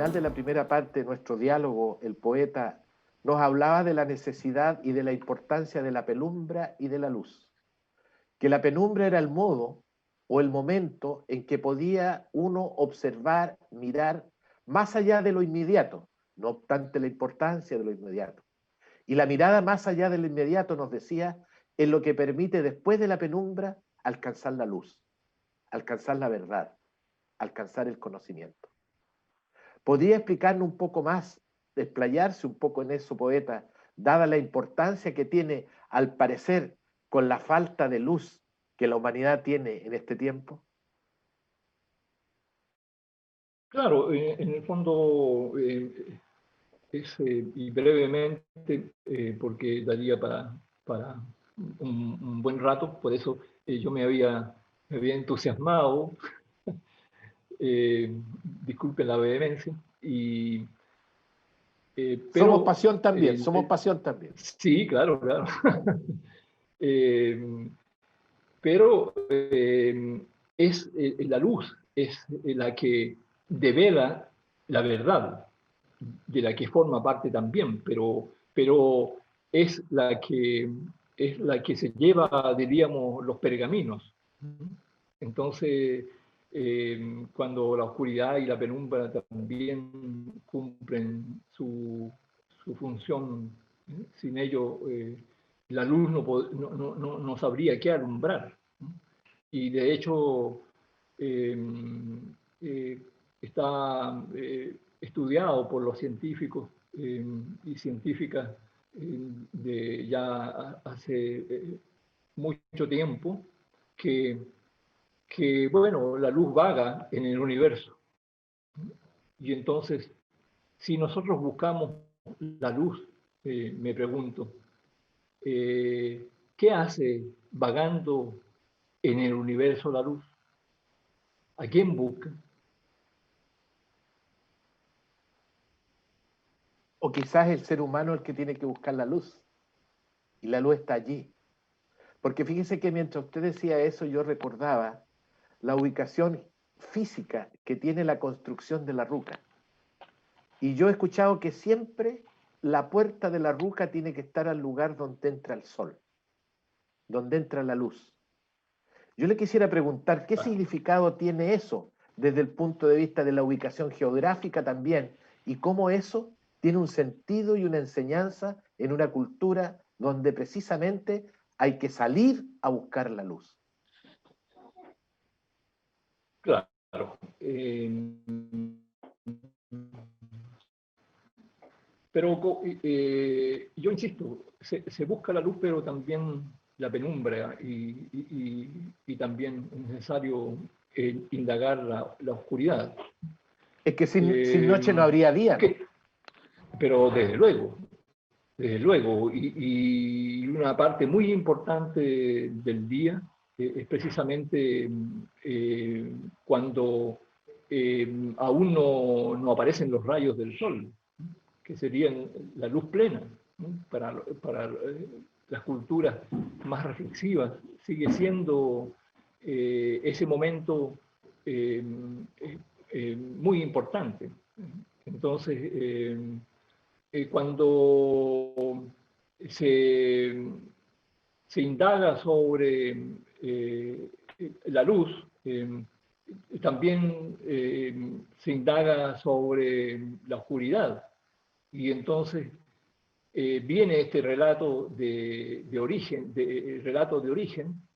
final de la primera parte de nuestro diálogo, el poeta nos hablaba de la necesidad y de la importancia de la penumbra y de la luz. Que la penumbra era el modo o el momento en que podía uno observar, mirar más allá de lo inmediato, no obstante la importancia de lo inmediato. Y la mirada más allá de lo inmediato, nos decía, es lo que permite después de la penumbra alcanzar la luz, alcanzar la verdad, alcanzar el conocimiento. ¿Podría explicarnos un poco más, desplayarse un poco en eso, poeta, dada la importancia que tiene, al parecer, con la falta de luz que la humanidad tiene en este tiempo? Claro, en el fondo, y brevemente, porque daría para un buen rato, por eso yo me había entusiasmado, disculpen la vehemencia, Somos pero pasión también, somos pasión también. sí, claro, claro. Pero es la luz, es la que devela la verdad, de la que forma parte también, pero es la que se lleva, diríamos, los pergaminos. Entonces, cuando la oscuridad y la penumbra también cumplen su función, sin ello la luz no sabría qué alumbrar. Y de hecho, eh, está estudiado por los científicos y científicas de ya hace mucho tiempo que, bueno, la luz vaga en el universo. Y entonces, si nosotros buscamos la luz, me pregunto, ¿qué hace vagando en el universo la luz? ¿A quién busca? O quizás el ser humano es el que tiene que buscar la luz, y la luz está allí. Porque fíjese que mientras usted decía eso, yo recordaba la ubicación física que tiene la construcción de la ruca. Y yo he escuchado que siempre la puerta de la ruca tiene que estar al lugar donde entra el sol, donde entra la luz. Yo le quisiera preguntar qué significado tiene eso desde el punto de vista de la ubicación geográfica también, y cómo eso tiene un sentido y una enseñanza en una cultura donde precisamente hay que salir a buscar la luz. Claro. Pero yo insisto, se busca la luz, pero también la penumbra y también es necesario indagar la oscuridad. Es que sin noche no habría día, ¿no? Pero desde luego, y una parte muy importante del día es precisamente cuando aún no aparecen los rayos del sol, que serían la luz plena, ¿no? Para las culturas más reflexivas, sigue siendo ese momento muy importante. Entonces, cuando se indaga sobre la luz, también se indaga sobre la oscuridad. Y entonces viene este relato de origen,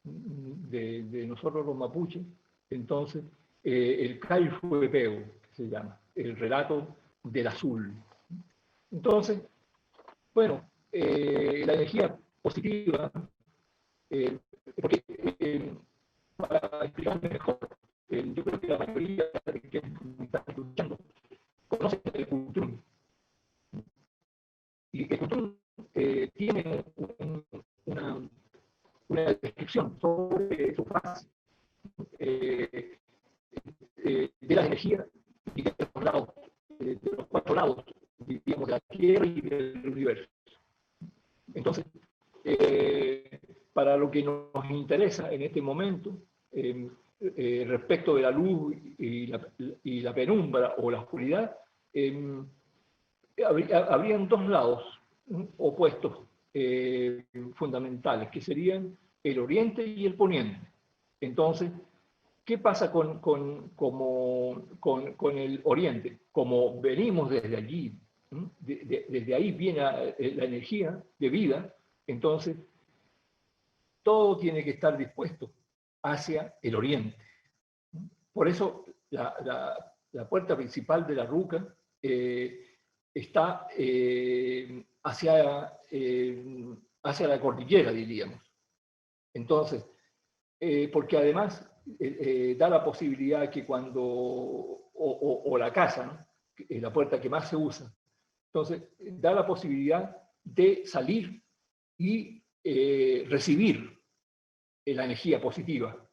de nosotros los mapuches. Entonces, el Caifuepeo, que se llama, el relato del azul. Entonces, bueno, la energía positiva, porque para explicarme mejor, yo creo que la mayoría de que están escuchando conocen el Kuntun. Y el Kuntun tiene una descripción sobre su fase de la energía y de los lados, de los cuatro lados, digamos, de la Tierra y del universo. Entonces, para lo que nos interesa en este momento, respecto de la luz y la penumbra o la oscuridad, habrían dos lados opuestos fundamentales, que serían el oriente y el poniente. Entonces, ¿qué pasa con el oriente? Como venimos desde allí, desde ahí viene la energía de vida, entonces todo tiene que estar dispuesto hacia el oriente. Por eso la puerta principal de la Ruca está hacia la cordillera, diríamos. Entonces, porque además da la posibilidad que cuando, o la casa, ¿no? La puerta que más se usa, entonces da la posibilidad de salir y recibir la energía positiva.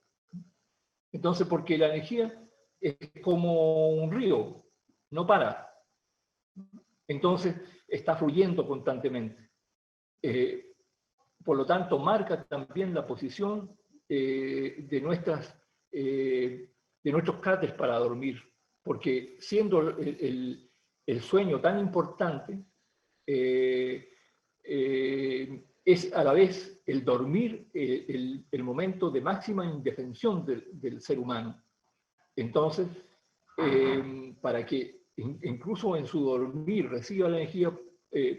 Entonces, porque la energía es como un río, no para. Entonces, está fluyendo constantemente. Por lo tanto, marca también la posición de nuestros cáteres para dormir, porque siendo el sueño tan importante, es a la vez el dormir el momento de máxima indefensión del ser humano. Entonces, para que incluso en su dormir reciba la energía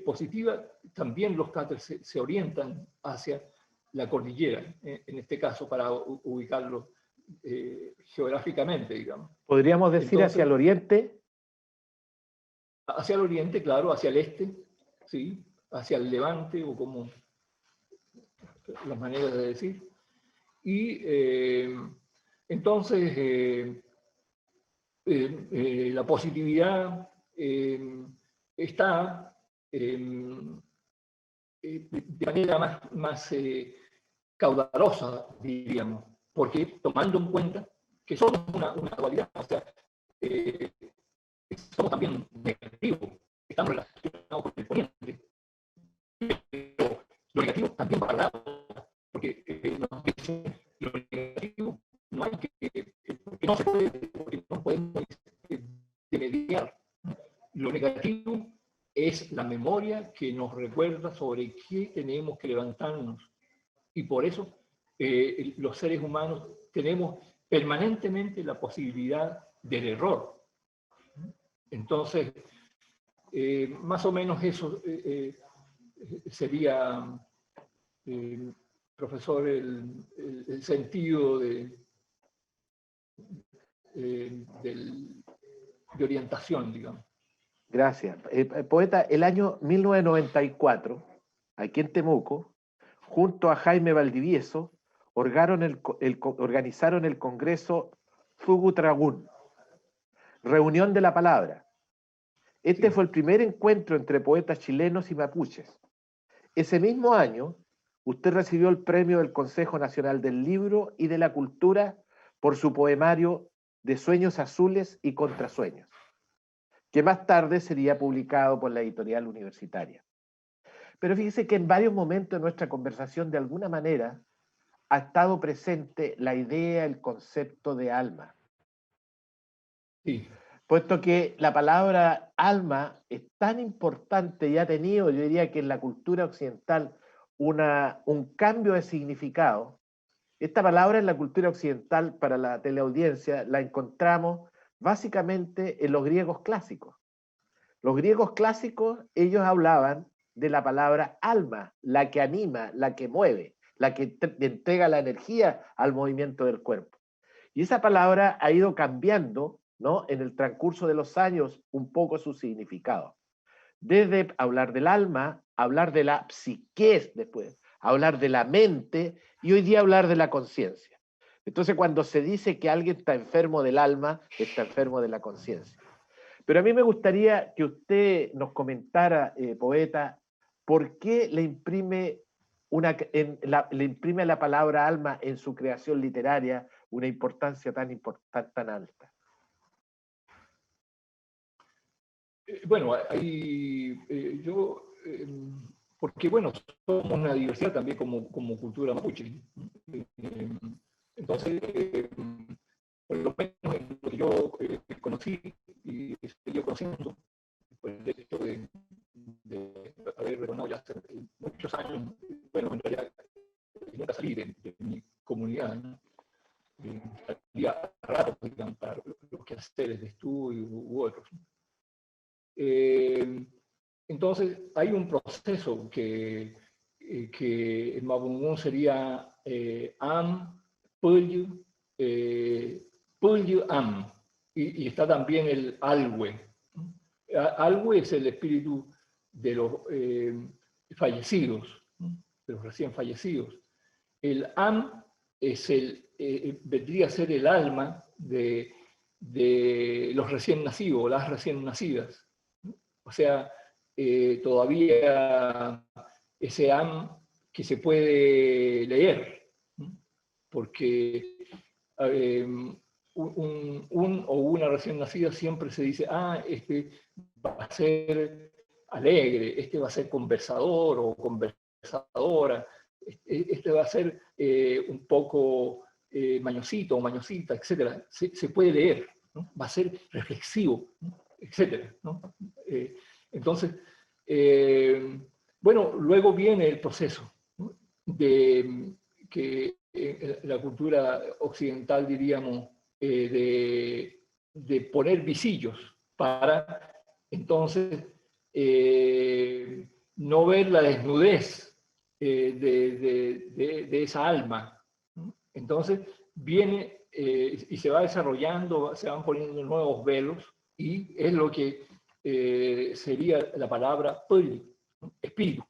positiva, también los cáteres se orientan hacia la cordillera, en este caso, para ubicarlo geográficamente, digamos. ¿Podríamos decir Entonces, hacia el oriente? hacia el oriente, claro, hacia el este, ¿sí? Hacia el levante, o como las maneras de decir. Y entonces la positividad está de manera más caudalosa, diríamos, porque tomando en cuenta que somos una dualidad, o sea, somos también negativos, estamos relacionados con el poniente, pero lo negativo también va para porque lo negativo no hay porque no se puede, porque no podemos mediar. Lo negativo es la memoria que nos recuerda sobre qué tenemos que levantarnos. Y por eso los seres humanos tenemos permanentemente la posibilidad del error. Entonces, más o menos eso sería, profesor, el sentido de orientación, digamos. Gracias. Poeta, el año 1994, aquí en Temuco, junto a Jaime Valdivieso, organizaron el Congreso Zugutragún, Reunión de la Palabra. Este Sí. fue el primer encuentro entre poetas chilenos y mapuches. Ese mismo año, usted recibió el premio del Consejo Nacional del Libro y de la Cultura por su poemario De Sueños Azules y Contrasueños, que más tarde sería publicado por la editorial universitaria. Pero fíjese que en varios momentos de nuestra conversación, de alguna manera, ha estado presente la idea, el concepto de alma. Sí. Puesto que la palabra alma es tan importante y ha tenido, yo diría que en la cultura occidental, un cambio de significado. Esta palabra en la cultura occidental para la teleaudiencia la encontramos básicamente en los griegos clásicos. Los griegos clásicos, ellos hablaban de la palabra alma, la que anima, la que mueve, la que entrega la energía al movimiento del cuerpo. Y esa palabra ha ido cambiando, ¿no?, en el transcurso de los años un poco su significado. Desde hablar del alma, hablar de la psiqués después, hablar de la mente y hoy día hablar de la conciencia. Entonces, cuando se dice que alguien está enfermo del alma, está enfermo de la conciencia. Pero a mí me gustaría que usted nos comentara, poeta, por qué le imprime a la palabra alma en su creación literaria una importancia tan alta. Bueno, ahí porque bueno, somos una diversidad también como cultura mapuche. Entonces, por lo menos en lo que yo conocí y estoy conociendo, salía a ratos de cantar los quehaceres de estudio u otros. Entonces, hay un proceso que en Mapudungun sería am, pulyu, am, y está también el alwe. Alwe es el espíritu de los fallecidos, de los recién fallecidos. El am es vendría a ser el alma de los recién nacidos, las recién nacidas. O sea, todavía ese am que se puede leer, porque un o una recién nacida siempre se dice, este va a ser alegre, este va a ser conversador o conversadora, este va a ser un poco mañosito o mañosita, etc. Se puede leer, ¿no? Va a ser reflexivo, ¿no? Etc. ¿no? Entonces, bueno, luego viene el proceso, ¿no? De que la cultura occidental, diríamos, de poner visillos para entonces no ver la desnudez de esa alma. Entonces viene y se va desarrollando, se van poniendo nuevos velos y es lo que sería la palabra puli, espíritu.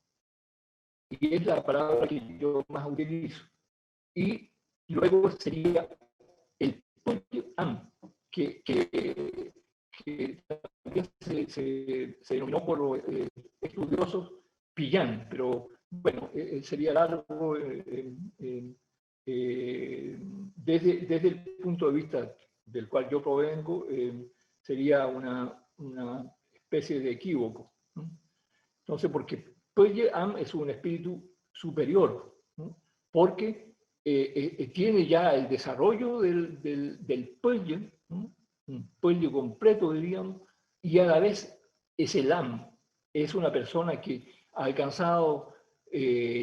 Y es la palabra que yo más utilizo. Y luego sería el am, que también se denominó por los estudiosos pillán, pero bueno, sería largo desde el punto de vista del cual yo provengo, sería una especie de equívoco, ¿no? Entonces, porque Am es un espíritu superior, ¿no? Porque tiene ya el desarrollo del Pöye, ¿no? Un Pöye completo, diríamos, y a la vez es el Am, es una persona que ha alcanzado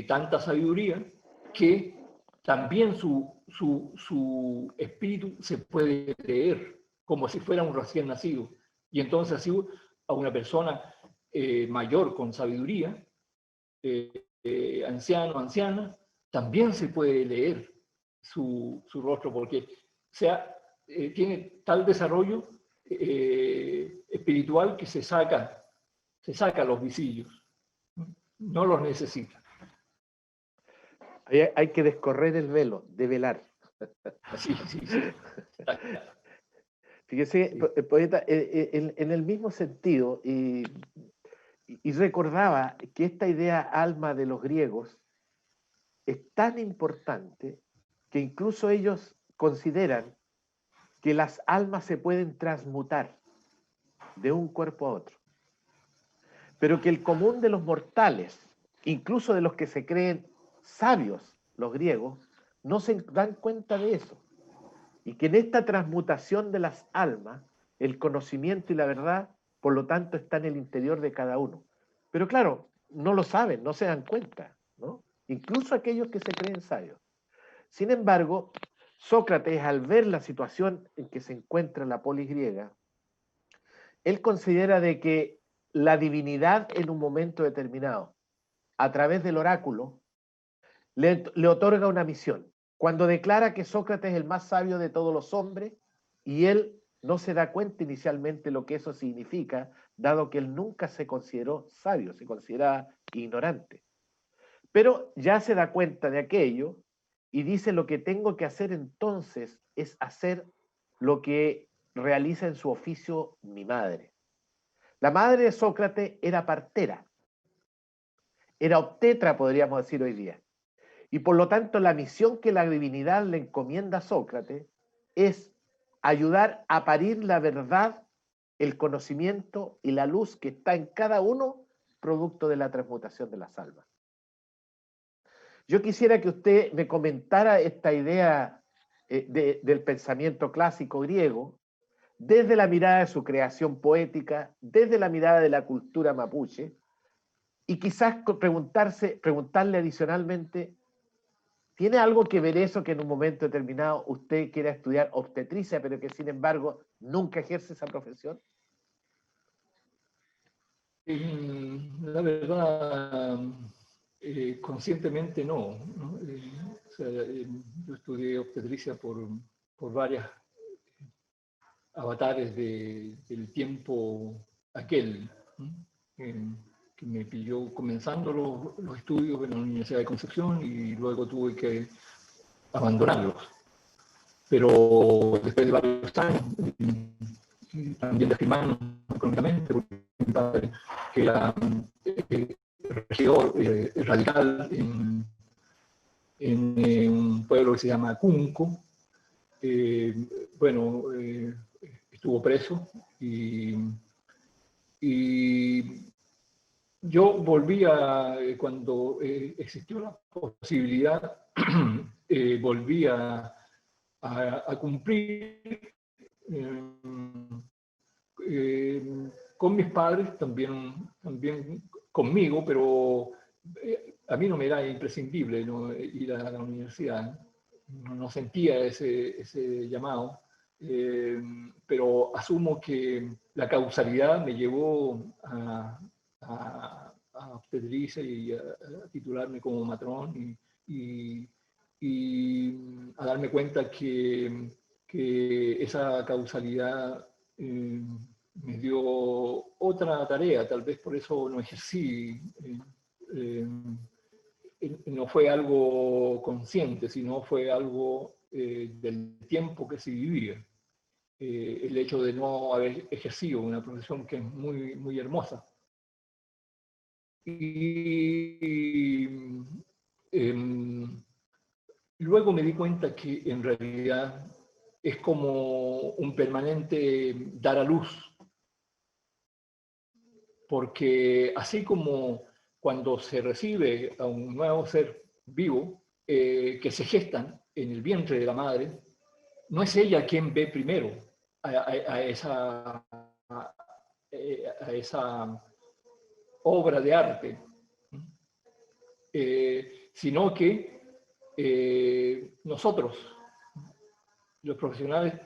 tanta sabiduría que también su espíritu se puede leer como si fuera un recién nacido. Y entonces así a una persona mayor con sabiduría, anciano, anciana, también se puede leer su rostro porque tiene tal desarrollo espiritual que se saca los visillos, no los necesita. Hay que descorrer el velo, develar. Sí. Fíjese, sí. Poeta, en el mismo sentido, y recordaba que esta idea alma de los griegos es tan importante que incluso ellos consideran que las almas se pueden transmutar de un cuerpo a otro, pero que el común de los mortales, incluso de los que se creen sabios, los griegos, no se dan cuenta de eso, y que en esta transmutación de las almas, el conocimiento y la verdad, por lo tanto, está en el interior de cada uno. Pero claro, no lo saben, no se dan cuenta, ¿no? Incluso aquellos que se creen sabios. Sin embargo, Sócrates, al ver la situación en que se encuentra la polis griega, él considera de que la divinidad en un momento determinado, a través del oráculo, le otorga una misión. Cuando declara que Sócrates es el más sabio de todos los hombres, y él no se da cuenta inicialmente lo que eso significa, dado que él nunca se consideró sabio, se consideraba ignorante. Pero ya se da cuenta de aquello y dice: lo que tengo que hacer entonces es hacer lo que realiza en su oficio mi madre. La madre de Sócrates era partera, era obstetra, podríamos decir hoy día. Y por lo tanto, la misión que la divinidad le encomienda a Sócrates es ayudar a parir la verdad, el conocimiento y la luz que está en cada uno, producto de la transmutación de las almas. Yo quisiera que usted me comentara esta idea del pensamiento clásico griego, desde la mirada de su creación poética, desde la mirada de la cultura mapuche, y quizás preguntarle adicionalmente, ¿Tiene algo que ver eso que en un momento determinado usted quiera estudiar obstetricia, pero que sin embargo nunca ejerce esa profesión? La verdad, conscientemente no, ¿no? O sea, yo estudié obstetricia por varias avatares del tiempo aquel, ¿no? Que me pilló comenzando los estudios en la Universidad de Concepción y luego tuve que abandonarlos. Pero después de varios años, también de afirmarnos económicamente, porque mi padre, que era regidor radical en un pueblo que se llama Cunco, bueno, estuvo preso y yo volví cuando existió la posibilidad, volví a cumplir con mis padres, también conmigo, pero a mí no me era imprescindible, ¿no?, ir a la universidad. No sentía ese llamado, pero asumo que la causalidad me llevó a obstetricia y a titularme como matrón y a darme cuenta que esa causalidad me dio otra tarea, tal vez por eso no ejercí. No fue algo consciente, sino fue algo del tiempo que se vivía. El hecho de no haber ejercido una profesión que es muy, muy hermosa. Y luego me di cuenta que en realidad es como un permanente dar a luz, porque así como cuando se recibe a un nuevo ser vivo, que se gestan en el vientre de la madre, no es ella quien ve primero a esa obra de arte, sino que nosotros, los profesionales,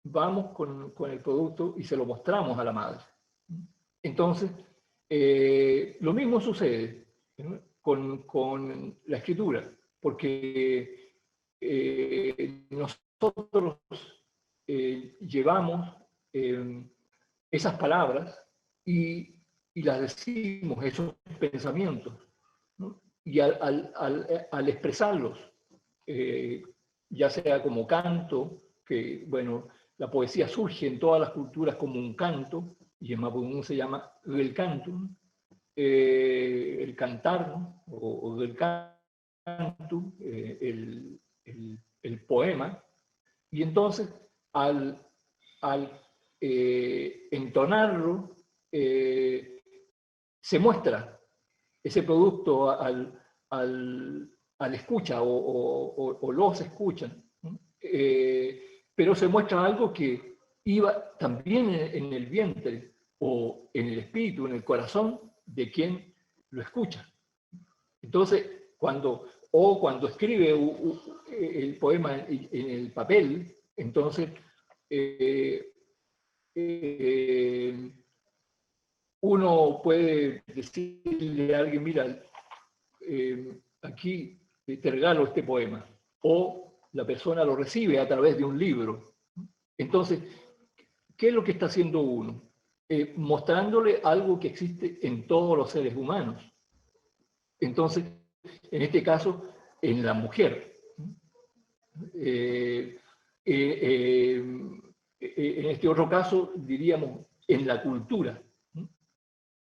vamos con el producto y se lo mostramos a la madre. Entonces, lo mismo sucede, ¿no?, con la escritura, porque nosotros llevamos esas palabras y las decimos, esos pensamientos, ¿no? Y al expresarlos, ya sea como canto, que, bueno, la poesía surge en todas las culturas como un canto, y en mapudungun se llama el canto, el cantar, ¿no?, o del canto, el poema. Y entonces, al entonarlo, se muestra ese producto al escucha o los escuchan, ¿no? Pero se muestra algo que iba también en el vientre o en el espíritu, en el corazón de quien lo escucha. Entonces, cuando escribe el poema en el papel, entonces uno puede decirle a alguien, mira, aquí te regalo este poema, o la persona lo recibe a través de un libro. Entonces, ¿qué es lo que está haciendo uno? Mostrándole algo que existe en todos los seres humanos. Entonces, en este caso, en la mujer. En este otro caso, diríamos, en la cultura.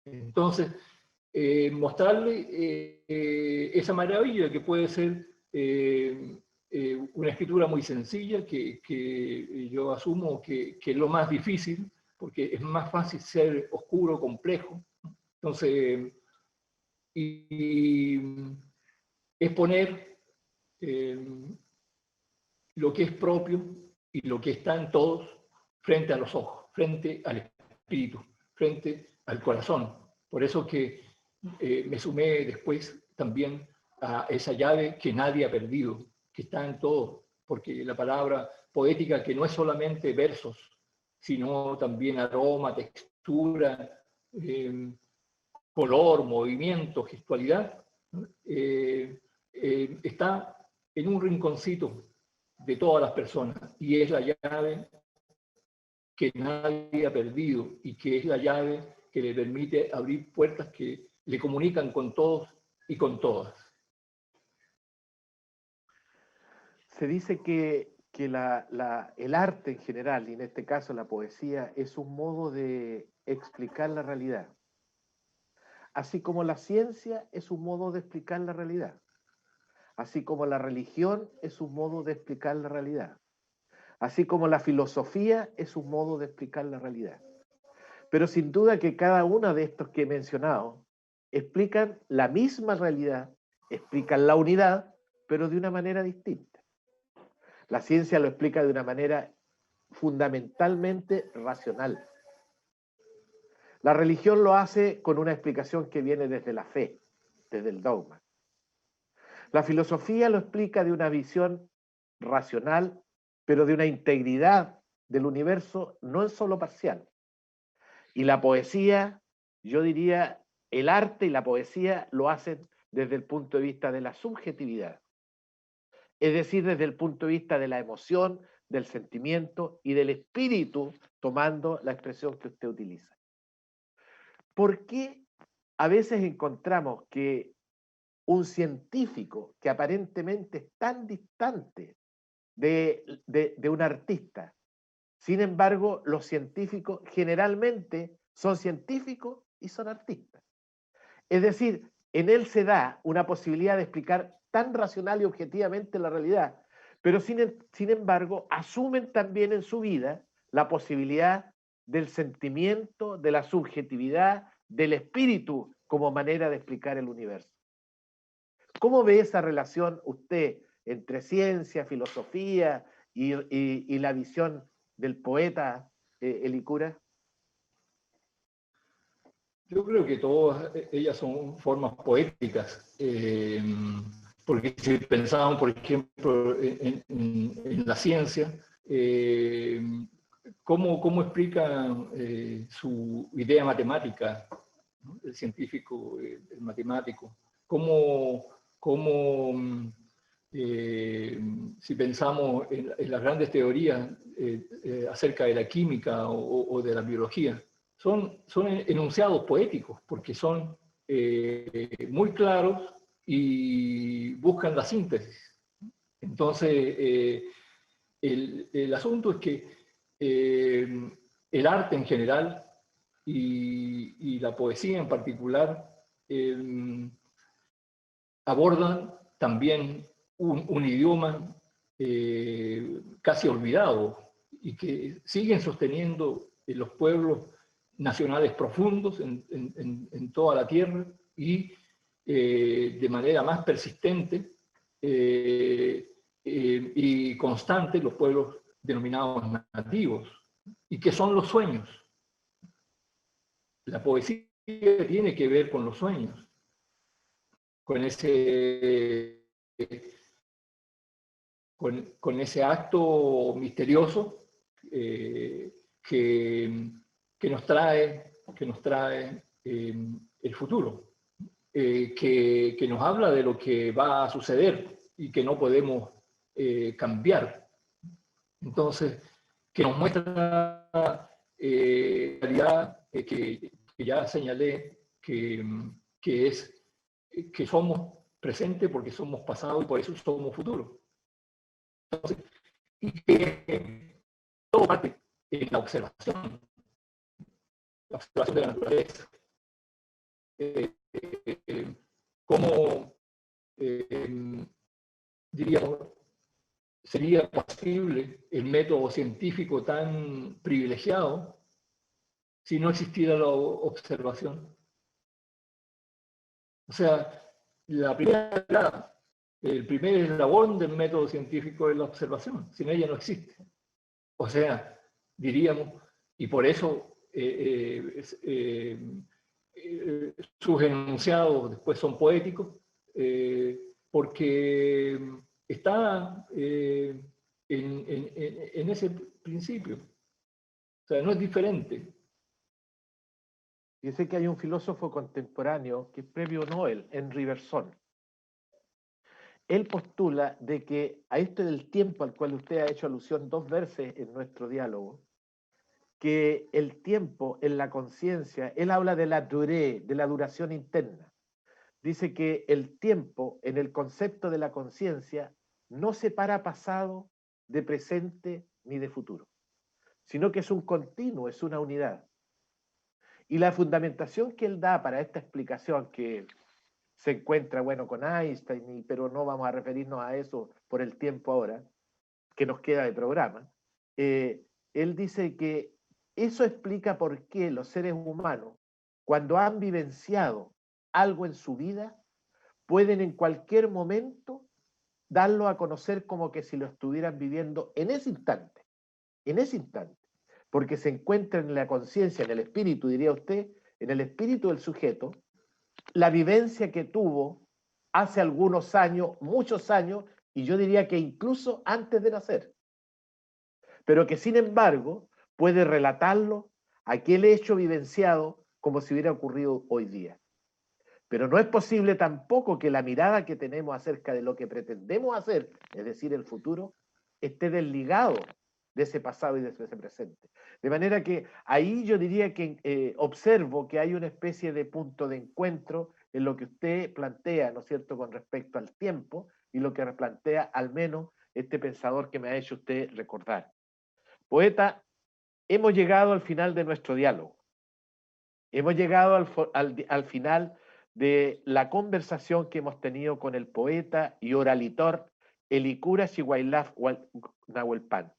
Entonces, mostrarle esa maravilla que puede ser una escritura muy sencilla, que yo asumo que es lo más difícil, porque es más fácil ser oscuro, complejo. Entonces, y es poner lo que es propio y lo que está en todos frente a los ojos, frente al espíritu, frente al corazón. Por eso que me sumé después también a esa llave que nadie ha perdido, que está en todo, porque la palabra poética, que no es solamente versos, sino también aroma, textura, color, movimiento, gestualidad, está en un rinconcito de todas las personas, y es la llave que nadie ha perdido y que es la llave que le permite abrir puertas que le comunican con todos y con todas. Se dice que el arte en general, y en este caso la poesía, es un modo de explicar la realidad, así como la ciencia es un modo de explicar la realidad, así como la religión es un modo de explicar la realidad, así como la filosofía es un modo de explicar la realidad. Pero sin duda que cada uno de estos que he mencionado explican la misma realidad, explican la unidad, pero de una manera distinta. La ciencia lo explica de una manera fundamentalmente racional. La religión lo hace con una explicación que viene desde la fe, desde el dogma. La filosofía lo explica de una visión racional, pero de una integridad del universo no es solo parcial. Y la poesía, yo diría, el arte y la poesía lo hacen desde el punto de vista de la subjetividad, es decir, desde el punto de vista de la emoción, del sentimiento y del espíritu, tomando la expresión que usted utiliza. ¿Por qué a veces encontramos que un científico que aparentemente es tan distante de un artista, sin embargo, los científicos generalmente son científicos y son artistas? Es decir, en él se da una posibilidad de explicar tan racional y objetivamente la realidad, pero sin embargo asumen también en su vida la posibilidad del sentimiento, de la subjetividad, del espíritu como manera de explicar el universo. ¿Cómo ve esa relación usted entre ciencia, filosofía y la visión del poeta Helicura? Yo creo que todas ellas son formas poéticas, porque si pensamos, por ejemplo, en la ciencia, ¿cómo explica su idea matemática, ¿no? El científico, el matemático? ¿Cómo si pensamos en las grandes teorías acerca de la química o de la biología, son enunciados poéticos, porque son muy claros y buscan la síntesis. Entonces, el asunto es que el arte en general y la poesía en particular abordan también un idioma casi olvidado y que siguen sosteniendo los pueblos nacionales profundos en toda la tierra y de manera más persistente y constante los pueblos denominados nativos, y que son los sueños. La poesía tiene que ver con los sueños, con ese acto misterioso que nos trae el futuro, que nos habla de lo que va a suceder y que no podemos cambiar. Entonces, que nos muestra la realidad que ya señalé, que es que somos presente porque somos pasado y por eso somos futuro. Entonces, y que todo parte en la observación de la naturaleza. ¿Cómo, diríamos, sería posible el método científico tan privilegiado si no existiera la observación? O sea, el primer eslabón del método científico es la observación. Sin ella no existe. O sea, diríamos, y por eso sus enunciados después son poéticos, porque está en ese principio. O sea, no es diferente. Dice que hay un filósofo contemporáneo que es premio Nobel, Henri Bergson. Él postula de que a esto del tiempo al cual usted ha hecho alusión 2 veces en nuestro diálogo, que el tiempo en la conciencia, él habla de la durée, de la duración interna. Dice que el tiempo en el concepto de la conciencia no separa pasado de presente ni de futuro, sino que es un continuo, es una unidad. Y la fundamentación que él da para esta explicación, que se encuentra, bueno, con Einstein, pero no vamos a referirnos a eso por el tiempo ahora, que nos queda de programa, él dice que eso explica por qué los seres humanos, cuando han vivenciado algo en su vida, pueden en cualquier momento darlo a conocer como que si lo estuvieran viviendo en ese instante, porque se encuentra en la conciencia, en el espíritu, diría usted, en el espíritu del sujeto, la vivencia que tuvo hace algunos años, muchos años, y yo diría que incluso antes de nacer, pero que sin embargo puede relatarlo, aquel hecho vivenciado, como si hubiera ocurrido hoy día. Pero no es posible tampoco que la mirada que tenemos acerca de lo que pretendemos hacer, es decir, el futuro, esté desligado de ese pasado y de ese presente. De manera que ahí yo diría que observo que hay una especie de punto de encuentro en lo que usted plantea, ¿no es cierto?, con respecto al tiempo y lo que plantea al menos este pensador que me ha hecho usted recordar. Poeta, hemos llegado al final de nuestro diálogo. Hemos llegado al final de la conversación que hemos tenido con el poeta y oralitor Elicura Chihuailaf Nahuelpan,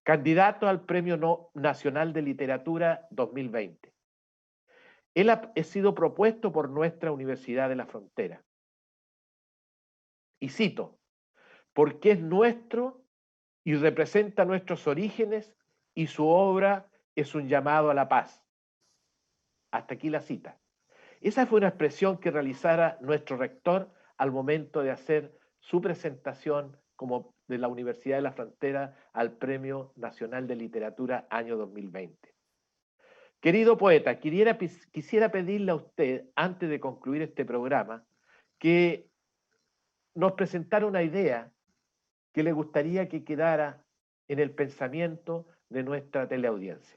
candidato al Premio Nacional de Literatura 2020. Él ha sido propuesto por nuestra Universidad de la Frontera. Y cito, porque es nuestro y representa nuestros orígenes y su obra es un llamado a la paz. Hasta aquí la cita. Esa fue una expresión que realizara nuestro rector al momento de hacer su presentación como de la Universidad de la Frontera al Premio Nacional de Literatura año 2020. Querido poeta, quisiera pedirle a usted, antes de concluir este programa, que nos presentara una idea que le gustaría que quedara en el pensamiento de nuestra teleaudiencia.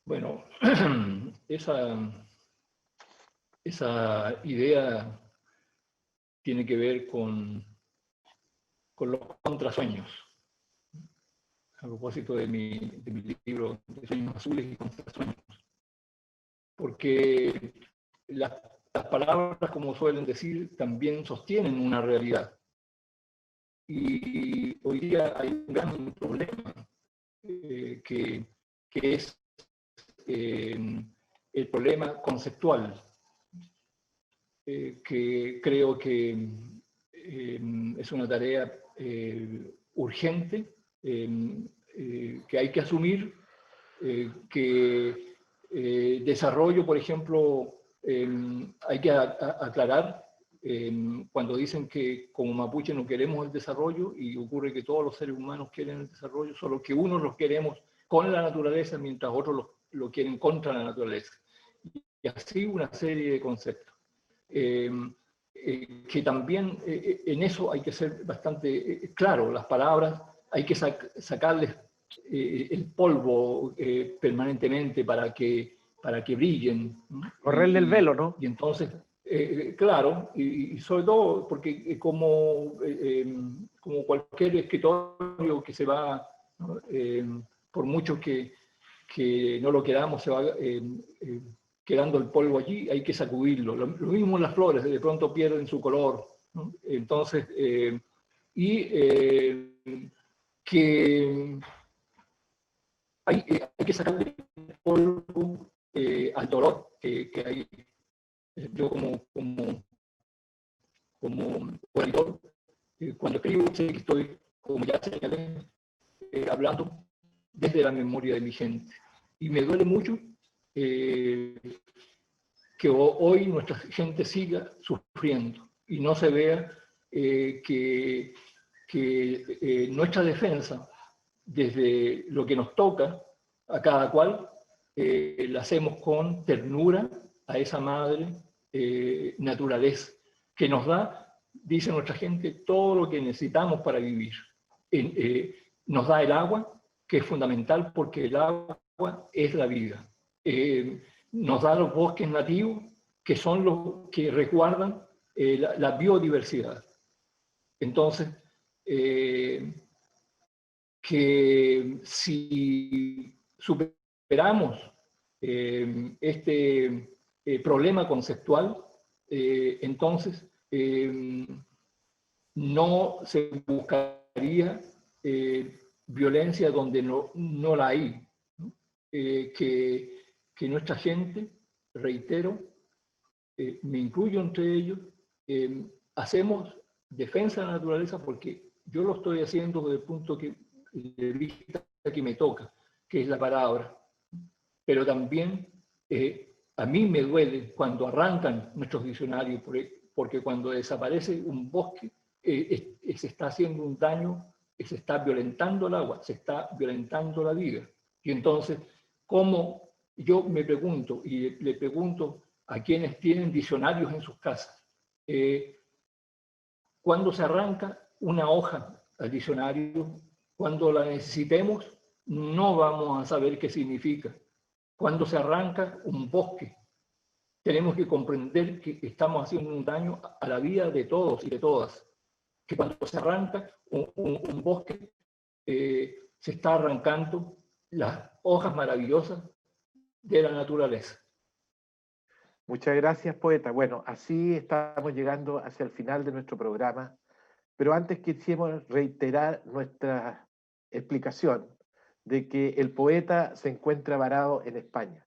Bueno, esa idea tiene que ver con los contrasueños. A propósito de mi libro de Sueños Azules y Contrasueños. Porque las palabras, como suelen decir, también sostienen una realidad. Y hoy día hay un gran problema que es el problema conceptual, que creo que es una tarea urgente, que hay que asumir, que desarrollo, por ejemplo, hay que aclarar cuando dicen que como mapuche no queremos el desarrollo, y ocurre que todos los seres humanos quieren el desarrollo, solo que unos los queremos con la naturaleza mientras otros lo quieren contra la naturaleza. Y así una serie de conceptos. Que también en eso hay que ser bastante claro. Las palabras hay que sacarles el polvo permanentemente para que brillen. Correrle el velo, ¿no? Y entonces, claro, y sobre todo porque como cualquier escritorio que se va, ¿no? Por mucho que no lo queramos, se va quedando el polvo allí, hay que sacudirlo. Lo mismo las flores, de pronto pierden su color, ¿no? Entonces, que hay que sacarle el polvo al dolor que hay. Yo como editor, cuando escribo, sé que estoy, como ya señalé, hablando desde la memoria de mi gente. Y me duele mucho que que hoy nuestra gente siga sufriendo y no se vea que nuestra defensa, desde lo que nos toca a cada cual, la hacemos con ternura a esa madre naturaleza, que nos da, dice nuestra gente, todo lo que necesitamos para vivir. Nos da el agua, que es fundamental porque el agua es la vida. Nos da los bosques nativos, que son los que resguardan la biodiversidad. Entonces, que si superamos este problema conceptual, entonces no se buscaría violencia donde no la hay, ¿no? Que nuestra gente, reitero, me incluyo entre ellos, hacemos defensa de la naturaleza porque yo lo estoy haciendo desde el punto de vista que me toca, que es la palabra. Pero también a mí me duele cuando arrancan nuestros diccionarios, porque cuando desaparece un bosque, se está haciendo un daño, se está violentando el agua, se está violentando la vida. Y entonces, ¿cómo? Yo me pregunto, y le pregunto a quienes tienen diccionarios en sus casas, cuando se arranca una hoja al diccionario, cuando la necesitemos, no vamos a saber qué significa. Cuando se arranca un bosque, tenemos que comprender que estamos haciendo un daño a la vida de todos y de todas. Que cuando se arranca un bosque, se está arrancando las hojas maravillosas de la naturaleza. Muchas gracias, poeta. Bueno, así estamos llegando hacia el final de nuestro programa, pero antes quisiéramos reiterar nuestra explicación de que el poeta se encuentra varado en España,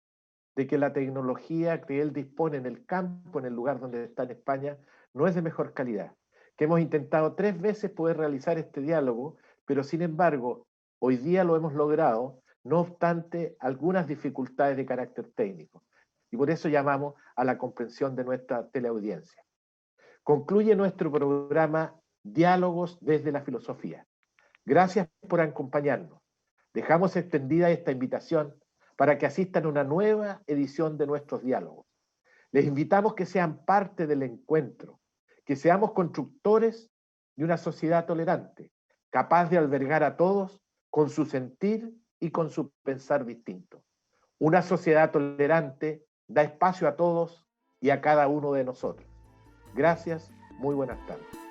de que la tecnología que él dispone en el campo, en el lugar donde está en España, no es de mejor calidad, que hemos intentado 3 veces poder realizar este diálogo, pero sin embargo, hoy día lo hemos logrado, no obstante algunas dificultades de carácter técnico. Y por eso llamamos a la comprensión de nuestra teleaudiencia. Concluye nuestro programa Diálogos desde la Filosofía. Gracias por acompañarnos. Dejamos extendida esta invitación para que asistan a una nueva edición de nuestros diálogos. Les invitamos que sean parte del encuentro, que seamos constructores de una sociedad tolerante, capaz de albergar a todos con su sentir y con su pensar distinto. Una sociedad tolerante da espacio a todos y a cada uno de nosotros. Gracias, muy buenas tardes.